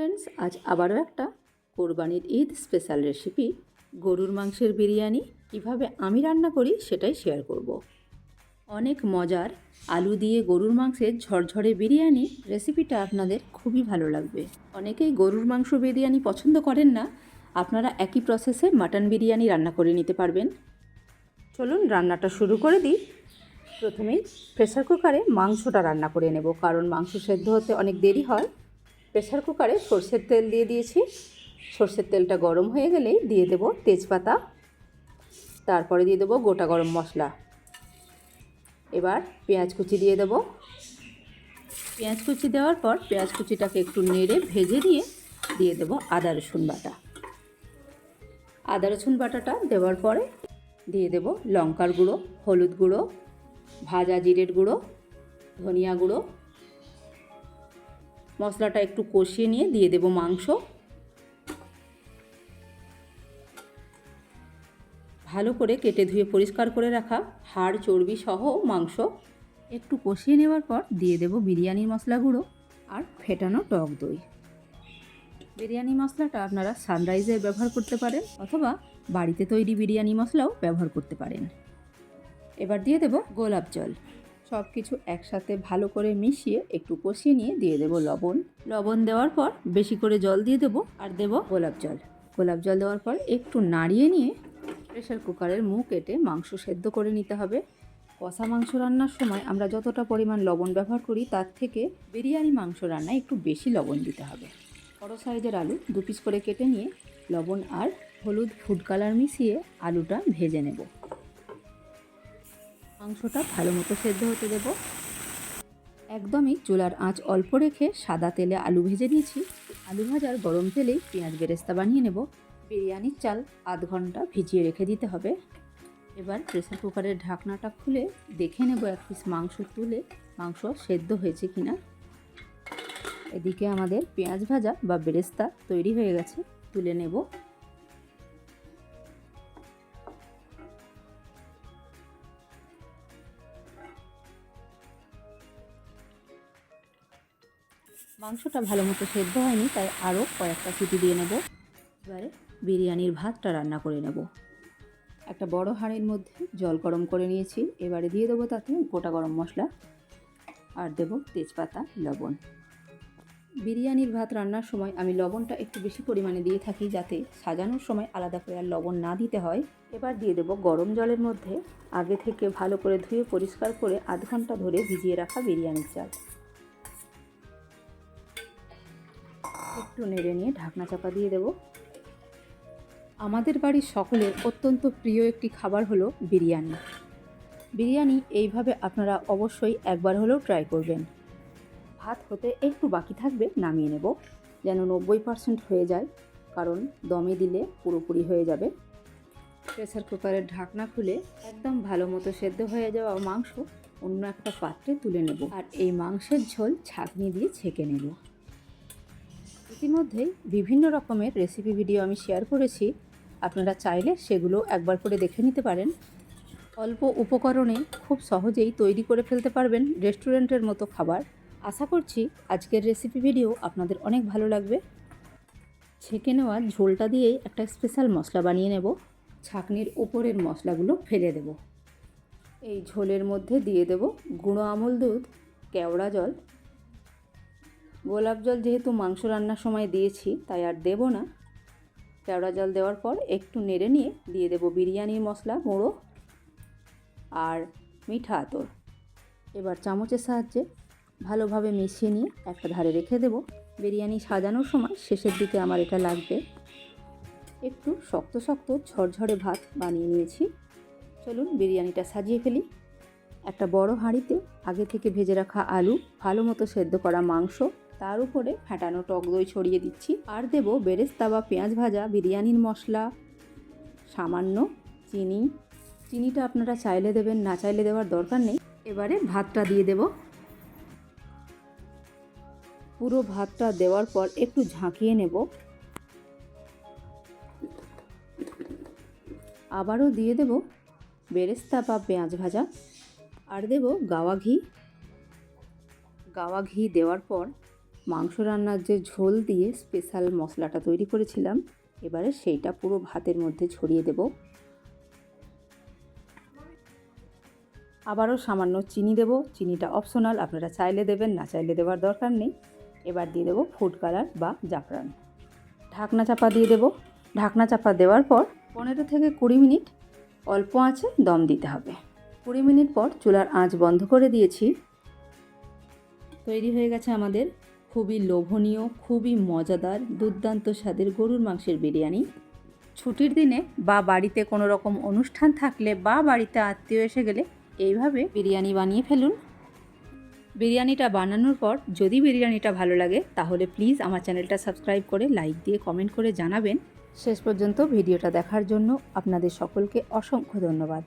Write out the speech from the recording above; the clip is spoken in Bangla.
ফ্রেন্ডস, আজ আবারও একটা কোরবানির ঈদ স্পেশাল রেসিপি গরুর মাংসের বিরিয়ানি কিভাবে আমি রান্না করি সেটাই শেয়ার করব। অনেক মজার আলু দিয়ে গরুর মাংসের ঝরঝরে বিরিয়ানি রেসিপিটা আপনাদের খুবই ভালো লাগবে। অনেকেই গরুর মাংস বিরিয়ানি পছন্দ করেন না, আপনারা একই প্রসেসে মাটন বিরিয়ানি রান্না করে নিতে পারবেন। চলুন রান্নাটা শুরু করে দিই। প্রথমেই প্রেসার কুকারে মাংসটা রান্না করে নেব, কারণ মাংস সেদ্ধ হতে অনেক দেরি হয়। প্রেসার কুকারে সরষের তেল দিয়ে দিয়েছি। সরষের তেলটা গরম হয়ে গেলেই দিয়ে দেব তেজপাতা, তারপরে দিয়ে দেব গোটা গরম মশলা। এবার পেঁয়াজ কুচি দিয়ে দেব। পেঁয়াজ কুচি দেওয়ার পর পেঁয়াজ কুচিটাকে একটু নেড়ে ভেজে নিয়ে দিয়ে দেব আদা রসুন বাটা। আদা রসুন বাটাটা দেওয়ার পরে দিয়ে দেব লঙ্কার গুঁড়ো, হলুদ গুঁড়ো, ভাজা জিরের গুঁড়ো, ধনিয়া গুঁড়ো। মশলাটা একটু কষিয়ে নিয়ে দিয়ে দেব মাংস। ভালো করে কেটে ধুয়ে পরিষ্কার করে রাখা হাড় চর্বি সহ মাংস একটু কষিয়ে নেওয়ার পর দিয়ে দেব বিরিয়ানি মশলা গুঁড়ো আর ফেটানো টক দই। বিরিয়ানি মশলাটা আপনারা সানরাইজের ব্যবহার করতে পারেন অথবা বাড়িতে তৈরি বিরিয়ানি মশলাও ব্যবহার করতে পারেন। এবার দিয়ে দেব গোলাপ জল। সব কিছু একসাথে ভালো করে মিশিয়ে একটু কষিয়ে নিয়ে দিয়ে দেব লবণ। লবণ দেওয়ার পর বেশি করে জল দিয়ে দেব আর দেব গোলাপ জল। গোলাপ জল দেওয়ার পর একটু নাড়িয়ে নিয়ে প্রেসার কুকারের মুখ কেটে মাংস সেদ্ধ করে নিতে হবে। কষা মাংস রান্নার সময় আমরা যতটা পরিমাণ লবণ ব্যবহার করি তার থেকে বিরিয়ানি মাংস রান্নায় একটু বেশি লবণ দিতে হবে। বড় সাইজের আলু 2 পিস করে কেটে নিয়ে লবণ আর হলুদ ফুড কালার মিশিয়ে আলুটা ভেজে নেব। মাংসটা ভালো মতো সেদ্ধ হতে দেব। একদমই চুলার আঁচ অল্প রেখে সাদা তেলে আলু ভেজে নিয়েছি। আলু ভাজার গরম তেলেই পেঁয়াজ বেরেস্তা বানিয়ে নেব। বিরিয়ানির চাল আধ ঘন্টা ভিজিয়ে রেখে দিতে হবে। এবার প্রেসার কুকারের ঢাকনাটা খুলে দেখে নেব এক পিস মাংস তুলে মাংস সেদ্ধ হয়েছে কিনা। এদিকে আমাদের পেঁয়াজ ভাজা বা বেরেস্তা তৈরি হয়ে গেছে, তুলে নেব। মাংসটা ভালো মতো সেদ্ধ হয়নি, তাই আরও কয়েকটা সিটি দিয়ে নেব। এবারে বিরিয়ানির ভাতটা রান্না করে নেব। একটা বড় হাঁড়ির মধ্যে জল গরম করে নিয়েছি। এবারে দিয়ে দেবো তাতে গোটা গরম মশলা আর দেব তেজপাতা, লবণ। বিরিয়ানির ভাত রান্নার সময় আমি লবণটা একটু বেশি পরিমাণে দিয়ে থাকি, যাতে সাজানোর সময় আলাদা করে আর লবণ না দিতে হয়। এবার দিয়ে দেব গরম জলের মধ্যে আগে থেকে ভালো করে ধুয়ে পরিষ্কার করে আধ ঘন্টা ধরে ভিজিয়ে রাখা বিরিয়ানির চাল। একটু নেড়ে নিয়ে ঢাকনা চাপা দিয়ে দেব। আমাদের বাড়ির সকলের অত্যন্ত প্রিয় একটি খাবার হলো বিরিয়ানি। বিরিয়ানি এইভাবে আপনারা অবশ্যই একবার হলেও ট্রাই করবেন। ভাত হতে একটু বাকি থাকবে, নামিয়ে নেব যেন 90% হয়ে যায়, কারণ দমে দিলে পুরোপুরি হয়ে যাবে। প্রেসার কুকারের ঢাকনা খুলে একদম ভালো মতো সেদ্ধ হয়ে যাওয়া মাংস অন্য একটা পাত্রে তুলে নেব আর এই মাংসের ঝোল ছাঁকনি দিয়ে ছেঁকে নেব। ইতিমধ্যেই বিভিন্ন রকমের রেসিপি ভিডিও আমি শেয়ার করেছি, আপনারা চাইলে সেগুলো একবার করে দেখে নিতে পারেন। অল্প উপকরণে খুব সহজেই তৈরি করে ফেলতে পারবেন রেস্টুরেন্টের মতো খাবার। আশা করছি আজকের রেসিপি ভিডিও আপনাদের অনেক ভালো লাগবে। ছেঁকে নেওয়া ঝোলটা দিয়েই একটা স্পেশাল মশলা বানিয়ে নেব। ছাঁকনির উপরের মশলাগুলো ফেলে দেব। এই ঝোলের মধ্যে দিয়ে দেব গুঁড়ো আমুল দুধ, কেওড়া জল। গোলাপ জল যেহেতু মাংস রান্নার সময় দিয়েছি তাই আর দেব না। কেওড়া জল দেওয়ার পর একটু নেড়ে নিয়ে দিয়ে দেব বিরিয়ানির মশলা গুঁড়ো আর মিঠা আতর। এবার চামচের সাহায্যে ভালোভাবে মিশিয়ে নিয়ে একটা ধারে রেখে দেব। বিরিয়ানি সাজানোর সময় শেষের দিকে আমার এটা লাগবে। একটু শক্ত শক্ত ঝরঝরে ভাত বানিয়ে নিয়েছি। চলুন বিরিয়ানিটা সাজিয়ে ফেলি। একটা বড় হাঁড়িতে আগে থেকে ভেজে রাখা আলু, ভালো মতো সেদ্ধ করা মাংস, তার উপরে ফেটানো টক দই ছড়িয়ে দিচ্ছি আর দেব বেরেস্তা বা পেঁয়াজ ভাজা, বিরিয়ানির মশলা, সামান্য চিনি। চিনিটা আপনারা চাইলে দেবেন, না চাইলে দেওয়ার দরকার নেই। এবারে ভাতটা দিয়ে দেব। পুরো ভাতটা দেওয়ার পর একটু ঝাঁকিয়ে নেব। আবারও দিয়ে দেব বেরেস্তা বা পেঁয়াজ ভাজা আর দেব গাওয়া ঘি। গাওয়া ঘি দেওয়ার পর মাংস রান্নার যে ঝোল দিয়ে স্পেশাল মশলাটা তৈরি করেছিলাম, এবারে সেইটা পুরো ভাতের মধ্যে ছড়িয়ে দেব। আবারও সামান্য চিনি দেব। চিনিটা অপশনাল, আপনারা চাইলে দেবেন, না চাইলে দেওয়ার দরকার নেই। এবার দিয়ে দেবো ফুড কালার বা জাফরান। ঢাকনা চাপা দিয়ে দেব। ঢাকনা চাপা দেওয়ার পর 15 থেকে 20 মিনিট অল্প আঁচে দম দিতে হবে। 20 মিনিট পর চুলার আঁচ বন্ধ করে দিয়েছি। তৈরি হয়ে গেছে আমাদের খুবই লোভনীয়, খুবই মজাদার, দুর্দান্ত স্বাদের গরুর মাংসের বিরিয়ানি। ছুটির দিনে বা বাড়িতে কোনো রকম অনুষ্ঠান থাকলে বা বাড়িতে আত্মীয় এসে গেলে এইভাবে বিরিয়ানি বানিয়ে ফেলুন। বিরিয়ানিটা বানানোর পর যদি বিরিয়ানিটা ভালো লাগে তাহলে প্লিজ আমার চ্যানেলটা সাবস্ক্রাইব করে লাইক দিয়ে কমেন্ট করে জানাবেন। শেষ পর্যন্ত ভিডিওটা দেখার জন্য আপনাদের সকলকে অসংখ্য ধন্যবাদ।